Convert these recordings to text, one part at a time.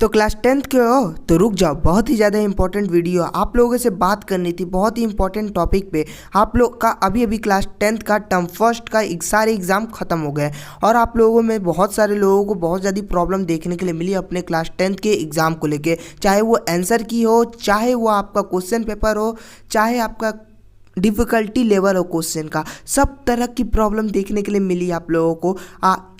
तो class 10th के हो तो रुक जाओ, बहुत ही ज़्यादा इंपॉर्टेंट वीडियो आप लोगों से बात करनी थी, बहुत ही इंपॉर्टेंट टॉपिक पे। आप लोग का अभी अभी क्लास 10th का टर्म फर्स्ट का सारे एग्ज़ाम ख़त्म हो गए और आप लोगों में बहुत सारे लोगों को बहुत ज़्यादा प्रॉब्लम देखने के लिए मिली अपने क्लास 10th के एग्ज़ाम को लेके, चाहे वो आंसर की हो, चाहे वो आपका क्वेश्चन पेपर हो, चाहे आपका डिफ़िकल्टी लेवल हो क्वेश्चन का, सब तरह की प्रॉब्लम देखने के लिए मिली आप लोगों को।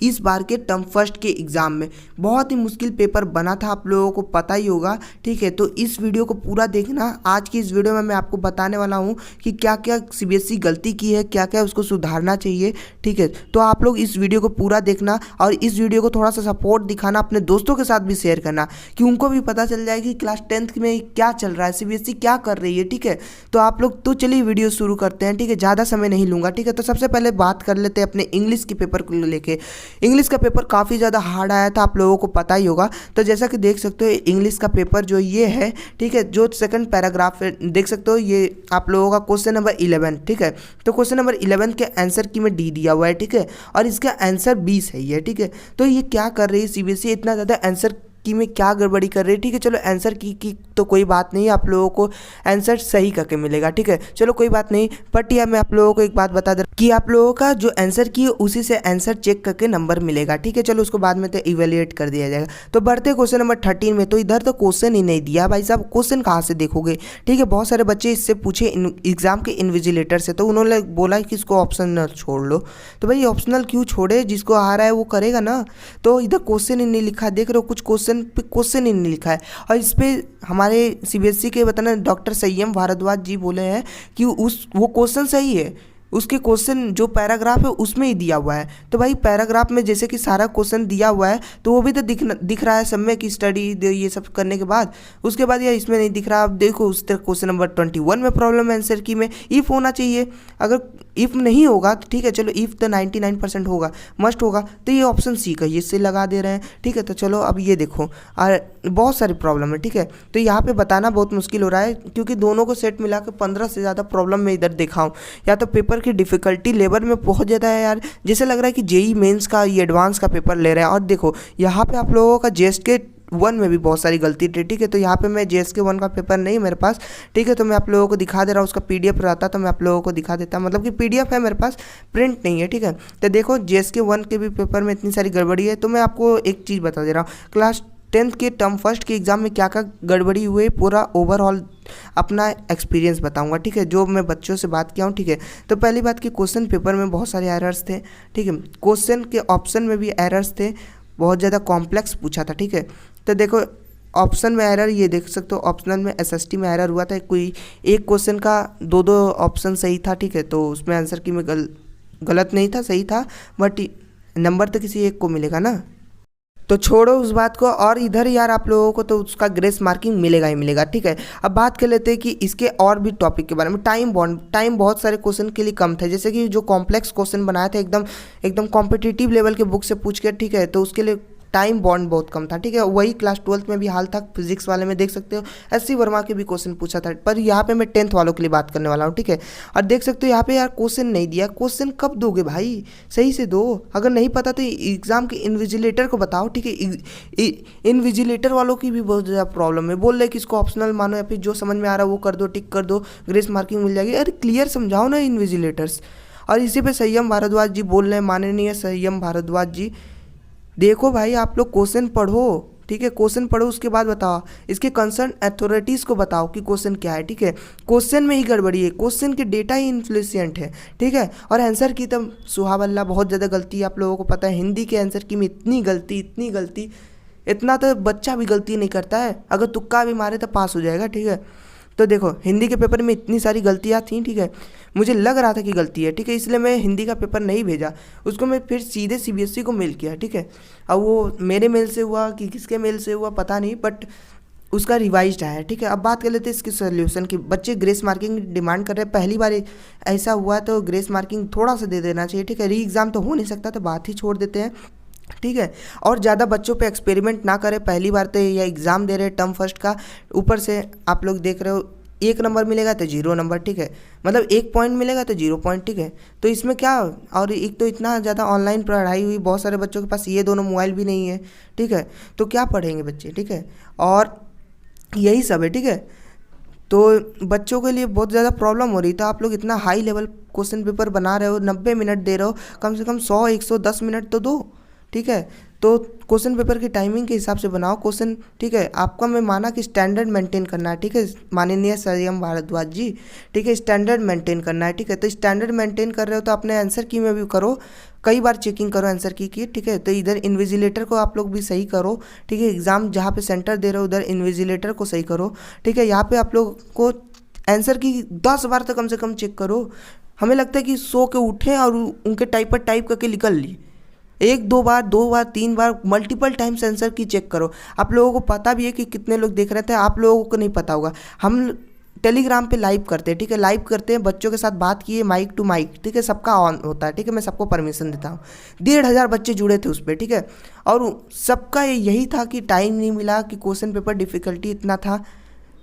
इस बार के टर्म फर्स्ट के एग्ज़ाम में बहुत ही मुश्किल पेपर बना था, आप लोगों को पता ही होगा। ठीक है, तो इस वीडियो को पूरा देखना। आज की इस वीडियो में मैं आपको बताने वाला हूँ कि क्या क्या सीबीएसई गलती की है, क्या क्या उसको सुधारना चाहिए। ठीक है, तो आप लोग इस वीडियो को पूरा देखना और इस वीडियो को थोड़ा सा सपोर्ट दिखाना, अपने दोस्तों के साथ भी शेयर करना कि उनको भी पता चल जाए कि क्लास 10th में क्या चल रहा है, सीबीएसई क्या कर रही है। ठीक है, तो आप लोग तो चलिए वीडियो शुरू करते हैं। ठीक है, ज़्यादा समय नहीं लूँगा। ठीक है, तो सबसे पहले बात कर लेते हैं अपने इंग्लिश के पेपर को लेके। इंग्लिश का पेपर काफ़ी ज़्यादा हार्ड आया था, आप लोगों को पता ही होगा। तो जैसा कि देख सकते हो इंग्लिश का पेपर जो ये है, ठीक है, जो सेकंड पैराग्राफ है देख सकते हो, ये आप लोगों का क्वेश्चन नंबर 11। ठीक है, तो क्वेश्चन नंबर 11 के आंसर की में डी दिया हुआ है। ठीक है, और इसका आंसर 20 है ये। ठीक है, तो ये क्या कर रही है सीबीएसई, इतना ज़्यादा आंसर की में क्या गड़बड़ी कर रही है। ठीक है, चलो आंसर की तो कोई बात नहीं, आप लोगों को आंसर सही करके मिलेगा। ठीक है, चलो कोई बात नहीं, बट यार मैं आप लोगों को एक बात बता दे कि आप लोगों का जो आंसर की है उसी से आंसर चेक करके नंबर मिलेगा। ठीक है, चलो उसको बाद में तो इवेल्युएट कर दिया जाएगा। तो बढ़ते क्वेश्चन नंबर 13 में, तो इधर तो क्वेश्चन ही नहीं दिया भाई साहब, क्वेश्चन कहाँ से देखोगे। ठीक है, बहुत सारे बच्चे इससे पूछे एग्जाम के इन्विजिलेटर से, तो उन्होंने बोला कि इसको ऑप्शनल छोड़ लो। तो भाई ऑप्शनल क्यों छोड़े, जिसको आ रहा है वो करेगा ना। तो इधर क्वेश्चन ही नहीं लिखा है, देख रहे हो कुछ क्वेश्चन पे क्वेश्चन ही नहीं लिखा है। और इस पर हमारे सीबीएसई के बताना डॉक्टर संयम भारद्वाज जी बोले हैं कि वो क्वेश्चन सही है, उसके क्वेश्चन जो पैराग्राफ है उसमें ही दिया हुआ है। तो भाई पैराग्राफ में जैसे कि सारा क्वेश्चन दिया हुआ है तो वो भी तो दिख रहा है सब में कि स्टडी ये सब करने के बाद, उसके बाद यार इसमें नहीं दिख रहा। आप देखो उस तरह क्वेश्चन नंबर 21 में प्रॉब्लम है आंसर की में इफ़ होना चाहिए। अगर इफ़ नहीं होगा तो ठीक है, चलो इफ़ तो 99% होगा, मस्ट होगा, तो ये ऑप्शन सी का ये से लगा दे रहे हैं। ठीक है, तो चलो अब ये देखो और बहुत सारी प्रॉब्लम है। ठीक है, तो यहाँ पे बताना बहुत मुश्किल हो रहा है क्योंकि दोनों को सेट मिला के 15 से ज़्यादा प्रॉब्लम मैं इधर देखा हूँ। या तो पेपर की डिफ़िकल्टी लेवल में बहुत ज़्यादा है यार, जैसे लग रहा है कि जेई मेंस का ये एडवांस का पेपर ले रहे हैं। और देखो यहाँ पे आप लोगों का जेएसके 1 में भी बहुत सारी गलती थी। ठीक है, तो यहाँ पे मैं जेएसके 1 का पेपर नहीं मेरे पास। ठीक है, तो मैं आप लोगों को दिखा दे रहा हूँ, उसका पीडीएफ रहता तो मैं आप लोगों को दिखा देता, मतलब कि पीडीएफ है मेरे पास, प्रिंट नहीं है। ठीक है, तो देखो जेएसके 1 के भी पेपर में इतनी सारी गड़बड़ी है। तो मैं आपको एक चीज़ बता दे रहा हूँ, क्लास 10th के टर्म फर्स्ट के एग्ज़ाम में क्या क्या गड़बड़ी हुई, पूरा ओवरऑल अपना एक्सपीरियंस बताऊंगा। ठीक है, जो मैं बच्चों से बात किया हूँ। ठीक है, तो पहली बात कि क्वेश्चन पेपर में बहुत सारे एरर्स थे। ठीक है, क्वेश्चन के ऑप्शन में भी एरर्स थे, बहुत ज़्यादा कॉम्प्लेक्स पूछा था। ठीक है, तो देखो ऑप्शन में एरर ये देख सकते हो, ऑप्शनल में एसएसटी में एरर हुआ था, कोई एक क्वेश्चन का दो ऑप्शन सही था। ठीक है, तो उसमें आंसर की में गलत नहीं था, सही था, बट नंबर तो किसी एक को मिलेगा ना। तो छोड़ो उस बात को, और इधर यार आप लोगों को तो उसका ग्रेस मार्किंग मिलेगा ही मिलेगा। ठीक है, अब बात कर लेते हैं कि इसके और भी टॉपिक के बारे में। टाइम बहुत सारे क्वेश्चन के लिए कम थे, जैसे कि जो कॉम्प्लेक्स क्वेश्चन बनाया था एकदम कॉम्पिटिटिव लेवल के बुक से पूछ के। ठीक है, तो उसके लिए टाइम बॉन्ड बहुत कम था। ठीक है, वही क्लास 12th में भी हाल था, फिजिक्स वाले में देख सकते हो एससी वर्मा के भी क्वेश्चन पूछा था, पर यहाँ पे मैं 10th वालों के लिए बात करने वाला हूँ। ठीक है, और देख सकते हो यहाँ पे यार क्वेश्चन नहीं दिया, क्वेश्चन कब दोगे भाई, सही से दो। अगर नहीं पता तो एग्जाम के इन्विजिलेटर को बताओ। ठीक है, इन्विजिलेटर वालों की भी बहुत ज़्यादा प्रॉब्लम है, बोल रहे कि इसको ऑप्शनल मानो या फिर जो समझ में आ रहा है वो कर दो, टिक कर दो, ग्रेस मार्किंग मिल जाएगी। अरे क्लियर समझाओ ना इन्विजिलेटर्स। और इसी पे संयम भारद्वाज जी बोल रहे हैं, माननीय संयम भारद्वाज जी, देखो भाई आप लोग क्वेश्चन पढ़ो। ठीक है, क्वेश्चन पढ़ो, उसके बाद बताओ, इसके कंसर्न अथॉरिटीज़ को बताओ कि क्वेश्चन क्या है। ठीक है, क्वेश्चन में ही गड़बड़ी है, क्वेश्चन के डेटा ही इनफ्लुएंट है। ठीक है, और आंसर की तो सुहावल्ला बहुत ज़्यादा गलती है, आप लोगों को पता है हिंदी के आंसर की में इतनी गलती, इतना तो बच्चा भी गलती नहीं करता है, अगर तुक्का भी मारे तो पास हो जाएगा। ठीक है, तो देखो हिंदी के पेपर में इतनी सारी गलतियाँ थी। ठीक है, मुझे लग रहा था कि गलती है। ठीक है, इसलिए मैं हिंदी का पेपर नहीं भेजा, उसको मैं फिर सीधे सीबीएसई को मेल किया। ठीक है, अब वो मेरे मेल से हुआ कि किसके मेल से हुआ पता नहीं, बट उसका रिवाइज्ड आया। ठीक है, अब बात कर लेते हैं इसके सोल्यूशन की। बच्चे ग्रेस मार्किंग डिमांड कर रहे हैं, पहली बार ऐसा हुआ तो ग्रेस मार्किंग थोड़ा सा दे देना चाहिए। ठीक है, री एग्ज़ाम तो हो नहीं सकता, तो बात ही छोड़ देते हैं। ठीक है, और ज़्यादा बच्चों पे एक्सपेरिमेंट ना करें, पहली बार तो यह एग्ज़ाम दे रहे हैं टर्म फर्स्ट का, ऊपर से आप लोग देख रहे हो 1 नंबर मिलेगा तो 0 नंबर, ठीक है, मतलब 1 पॉइंट मिलेगा तो 0 पॉइंट, ठीक है। तो इसमें क्या, और एक तो इतना ज़्यादा ऑनलाइन पढ़ाई हुई, बहुत सारे बच्चों के पास ये दोनों मोबाइल भी नहीं है, ठीक है, तो क्या पढ़ेंगे बच्चे, ठीक है, और यही सब है, ठीक है। तो बच्चों के लिए बहुत ज़्यादा प्रॉब्लम हो रही, तो आप लोग इतना हाई लेवल क्वेश्चन पेपर बना रहे हो, 90 मिनट दे रहे हो, कम से कम 100-110 मिनट तो दो, ठीक है। तो क्वेश्चन पेपर की टाइमिंग के हिसाब से बनाओ क्वेश्चन, ठीक है। आपका मैं माना कि स्टैंडर्ड मेंटेन करना है, ठीक है, माननीय संयम भारद्वाज जी, ठीक है, स्टैंडर्ड मेंटेन करना है, ठीक है। तो स्टैंडर्ड मेंटेन कर रहे हो तो अपने आंसर की में भी करो, कई बार चेकिंग करो आंसर की, ठीक है। तो इधर इन्विजिलेटर को आप लोग भी सही करो, ठीक है, एग्ज़ाम जहाँ पे सेंटर दे रहे हो उधर इन्विजिलेटर को सही करो, ठीक है। यहाँ पे आप लोग को आंसर की 10 बार तो कम से कम चेक करो। हमें लगता है कि सो के उठें और उनके टाइप पर टाइप करके निकल ली, 1-2 बार, 2 बार, 3 बार, मल्टीपल टाइम्स आंसर की चेक करो। आप लोगों को पता भी है कि कितने लोग देख रहे थे, आप लोगों को नहीं पता होगा। हम टेलीग्राम पे लाइव करते हैं, ठीक है, लाइव करते हैं, बच्चों के साथ बात किए माइक टू माइक, ठीक है, सबका ऑन होता है, ठीक है, मैं सबको परमिशन देता हूँ। 1,500 बच्चे जुड़े थे उस पर, ठीक है, और सबका यही था कि टाइम नहीं मिला, कि क्वेश्चन पेपर डिफ़िकल्टी इतना था।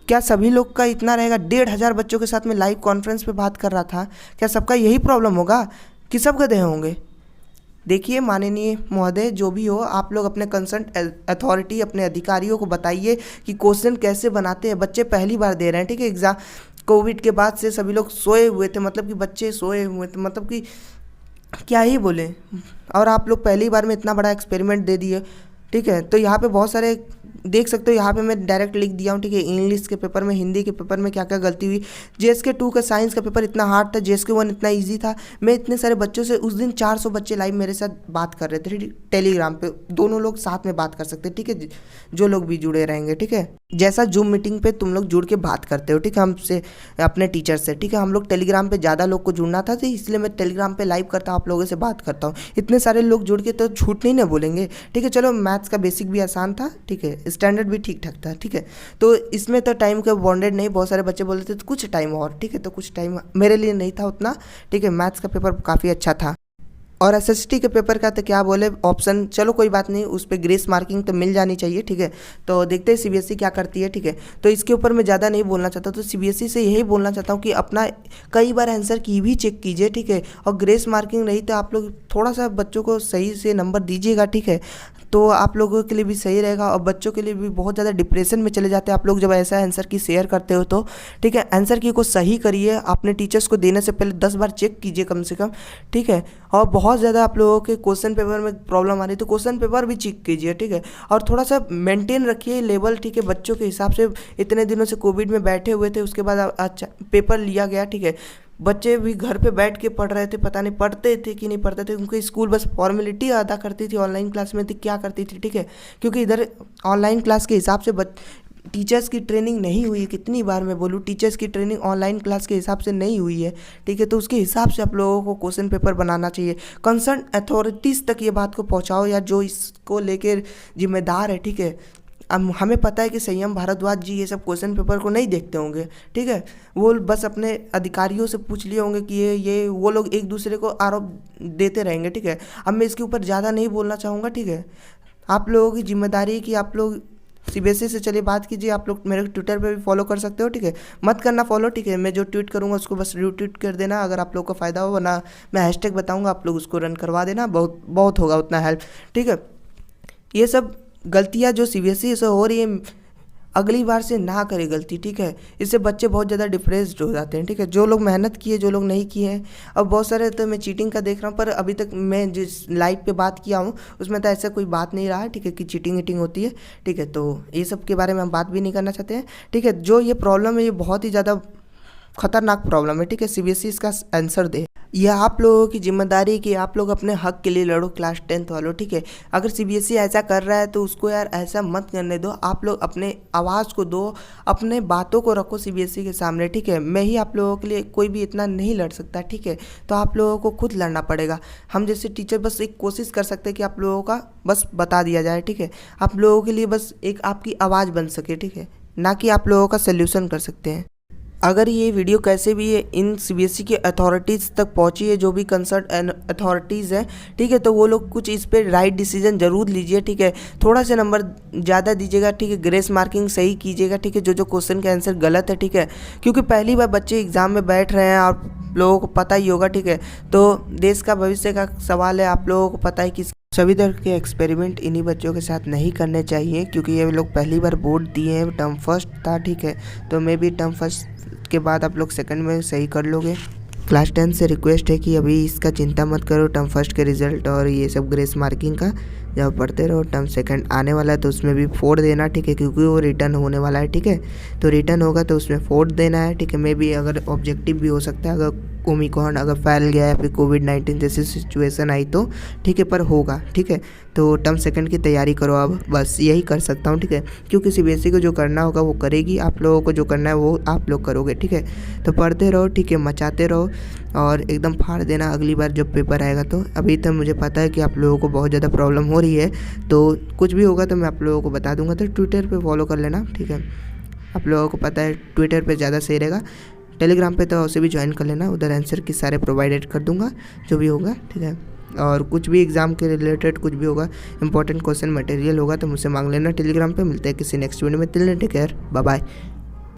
क्या सभी लोग का इतना रहेगा? 1,500 बच्चों के साथ में लाइव कॉन्फ्रेंस पे बात कर रहा था, क्या सबका यही प्रॉब्लम होगा कि सब गधे होंगे? देखिए माननीय महोदय, जो भी हो, आप लोग अपने कंसर्न अथॉरिटी, अपने अधिकारियों को बताइए कि क्वेश्चन कैसे बनाते हैं। बच्चे पहली बार दे रहे हैं, ठीक है, एग्ज़ाम। कोविड के बाद से सभी लोग सोए हुए थे, मतलब कि बच्चे सोए हुए थे, मतलब कि क्या ही बोले, और आप लोग पहली बार में इतना बड़ा एक्सपेरिमेंट दे दिए, ठीक है। तो यहाँ पे बहुत सारे देख सकते हो, यहाँ पे मैं डायरेक्ट लिख दिया हूँ, ठीक है, इंग्लिश के पेपर में, हिंदी के पेपर में क्या क्या गलती हुई। JSK 2 का साइंस का पेपर इतना हार्ड था, JSK 1 इतना इजी था। मैं इतने सारे बच्चों से, उस दिन 400 बच्चे लाइव मेरे साथ बात कर रहे थे टेलीग्राम पे, दोनों लोग साथ में बात कर सकते, ठीक है, जो लोग भी जुड़े रहेंगे, ठीक है। जैसा जूम मीटिंग पे तुम लोग जुड़ के बात करते हो, ठीक है, हमसे, अपने टीचर से, ठीक है, हम लोग टेलीग्राम पे ज़्यादा लोग को जुड़ना था, तो इसलिए मैं टेलीग्राम पे लाइव करता हूँ, आप लोगों से बात करता हूँ। इतने सारे लोग जुड़ के तो झूठ नहीं ना बोलेंगे, ठीक है। चलो, मैथ्स का बेसिक भी आसान था, ठीक है, स्टैंडर्ड भी ठीक ठाक था, ठीक है। तो इसमें तो टाइम का बॉन्डेड नहीं, बहुत सारे बच्चे बोल रहे थे तो कुछ टाइम और, ठीक है, तो कुछ टाइम मेरे लिए नहीं था उतना, ठीक है। मैथ्स का पेपर काफ़ी अच्छा था, और SST के पेपर का तो क्या बोले, ऑप्शन, चलो कोई बात नहीं, उस पर ग्रेस मार्किंग तो मिल जानी चाहिए, ठीक है। तो देखते हैं CBSE क्या करती है, ठीक है। तो इसके ऊपर मैं ज़्यादा नहीं बोलना चाहता, तो CBSE से यही बोलना चाहता हूँ कि अपना कई बार आंसर की भी चेक कीजिए, ठीक है, और ग्रेस मार्किंग रही तो आप लोग थोड़ा सा बच्चों को सही से नंबर दीजिएगा, ठीक है, तो आप लोगों के लिए भी सही रहेगा, और बच्चों के लिए भी। बहुत ज़्यादा डिप्रेशन में चले जाते हैं आप लोग जब ऐसा आंसर की शेयर करते हो, तो ठीक है, आंसर की को सही करिए, अपने टीचर्स को देने से पहले 10 बार चेक कीजिए कम से कम, ठीक है। और बहुत ज़्यादा आप लोगों के क्वेश्चन पेपर में प्रॉब्लम आ रही है तो क्वेश्चन पेपर भी चेक कीजिए, ठीक है, और थोड़ा सा मेंटेन रखिए लेवल, ठीक है, बच्चों के हिसाब से। इतने दिनों से कोविड में बैठे हुए थे, उसके बाद अच्छा पेपर लिया गया, ठीक है, बच्चे भी घर पे बैठ के पढ़ रहे थे, पता नहीं पढ़ते थे कि नहीं पढ़ते थे, उनके स्कूल बस फॉर्मेलिटी अदा करती थी, ऑनलाइन क्लास में थी क्या करती थी, ठीक है, क्योंकि इधर ऑनलाइन क्लास के हिसाब से टीचर्स की ट्रेनिंग नहीं हुई है। कितनी बार मैं बोलूँ, टीचर्स की ट्रेनिंग ऑनलाइन क्लास के हिसाब से नहीं हुई है, ठीक है। तो उसके हिसाब से आप लोगों को क्वेश्चन पेपर बनाना चाहिए। कंसर्न अथॉरिटीज़ तक ये बात को पहुँचाओ, या जो इसको लेकर जिम्मेदार है, ठीक है। अब हमें पता है कि संयम भारद्वाज जी ये सब क्वेश्चन पेपर को नहीं देखते होंगे, ठीक है, वो बस अपने अधिकारियों से पूछ लिए होंगे कि ये वो लोग एक दूसरे को आरोप देते रहेंगे, ठीक है। अब मैं इसके ऊपर ज़्यादा नहीं बोलना चाहूँगा, ठीक है। आप लोगों की जिम्मेदारी है कि आप लोग CBSE से चलिए बात कीजिए। आप लोग मेरे ट्विटर पे भी फॉलो कर सकते हो, ठीक है, मत करना फॉलो, ठीक है, मैं जो ट्वीट करूँगा उसको बस रीट्वीट कर देना अगर आप लोग को फ़ायदा हो, वरना मैं हैशटैग बताऊँगा, आप लोग उसको रन करवा देना, बहुत बहुत होगा उतना हेल्प, ठीक है। ये सब गलतियाँ जो CBSE से हो रही है, अगली बार से ना करे गलती, ठीक है। इससे बच्चे बहुत ज़्यादा डिप्रेस्ड हो जाते हैं, ठीक है, जो लोग मेहनत किए, जो लोग नहीं किए हैं। अब बहुत सारे तो मैं चीटिंग का देख रहा हूँ, पर अभी तक मैं जिस लाइव पे बात किया हूँ उसमें तो ऐसा कोई बात नहीं रहा है, ठीक है, कि चीटिंग वीटिंग होती है, ठीक है। तो ये सब के बारे में हम बात भी नहीं करना चाहते हैं, ठीक है। जो ये प्रॉब्लम है ये बहुत ही ज़्यादा खतरनाक प्रॉब्लम है, ठीक है। CBSE इसका आंसर दे। यह आप लोगों की जिम्मेदारी कि आप लोग अपने हक के लिए लड़ो, क्लास 10th वालों, ठीक है। अगर CBSE ऐसा कर रहा है तो उसको यार ऐसा मत करने दो। आप लोग अपने आवाज़ को दो, अपने बातों को रखो CBSE के सामने, ठीक है। मैं ही आप लोगों के लिए, कोई भी इतना नहीं लड़ सकता, ठीक है, तो आप लोगों को खुद लड़ना पड़ेगा। हम जैसे टीचर बस एक कोशिश कर सकते हैं कि आप लोगों का बस बता दिया जाए, ठीक है, आप लोगों के लिए बस एक आपकी आवाज़ बन सके, ठीक है, ना कि आप लोगों का सोल्यूशन कर सकते हैं। अगर ये वीडियो कैसे भी है इन सीबीएसई के अथॉरिटीज़ तक पहुंची है, जो भी कंसर्न अथॉरिटीज़ हैं, ठीक है, तो वो लोग कुछ इस पर राइट डिसीजन ज़रूर लीजिए, ठीक है। थोड़ा सा नंबर ज़्यादा दीजिएगा, ठीक है, ग्रेस मार्किंग सही कीजिएगा, ठीक है, जो जो क्वेश्चन का आंसर गलत है, ठीक है, क्योंकि पहली बार बच्चे एग्ज़ाम में बैठ रहे हैं और लोगों को पता ही होगा, ठीक है, तो देश का भविष्य का सवाल है, आप लोगों को पता है कि सभी तरह के एक्सपेरिमेंट इन्हीं बच्चों के साथ नहीं करने चाहिए, क्योंकि ये लोग पहली बार बोर्ड दिए हैं, टर्म फर्स्ट था, ठीक है, तो मे बी टर्म फर्स्ट के बाद आप लोग सेकंड में सही कर लोगे। क्लास 10 से रिक्वेस्ट है कि अभी इसका चिंता मत करो, टर्म फर्स्ट के रिजल्ट और ये सब ग्रेस मार्किंग का जब पढ़ते रहो, टर्म सेकंड आने वाला है तो उसमें भी 4 देना, ठीक है, क्योंकि वो रिटर्न होने वाला है, ठीक है, तो रिटर्न होगा तो उसमें 4 देना है, ठीक है, मे बी अगर ऑब्जेक्टिव भी हो सकता है, अगर ओमिक्रॉन अगर फैल गया या फिर कोविड-19 जैसी सिचुएशन आई तो, ठीक है, पर होगा, ठीक है, तो टर्म सेकंड की तैयारी करो अब, बस यही कर सकता हूँ, ठीक है, क्योंकि सीबीएसई को जो करना होगा वो करेगी, आप लोगों को जो करना है वो आप लोग करोगे, ठीक है, तो पढ़ते रहो, ठीक है, मचाते रहो और एकदम फाड़ देना अगली बार जब पेपर आएगा तो। अभी तक मुझे पता है कि आप लोगों को बहुत ज़्यादा प्रॉब्लम हो रही है, तो कुछ भी होगा तो मैं आप लोगों को बता दूंगा, तो ट्विटर पे फॉलो कर लेना, ठीक है, आप लोगों को पता है ट्विटर पे ज़्यादा सही रहेगा, टेलीग्राम पे तो उसे भी ज्वाइन कर लेना, उधर आंसर की सारे प्रोवाइडेड कर दूंगा जो भी होगा, ठीक है, और कुछ भी एग्ज़ाम के रिलेटेड कुछ भी होगा, इंपॉर्टेंट क्वेश्चन मटेरियल होगा तो मुझसे मांग लेना टेलीग्राम पे। मिलते हैं किसी नेक्स्ट वीडियो में, till then take care, bye bye.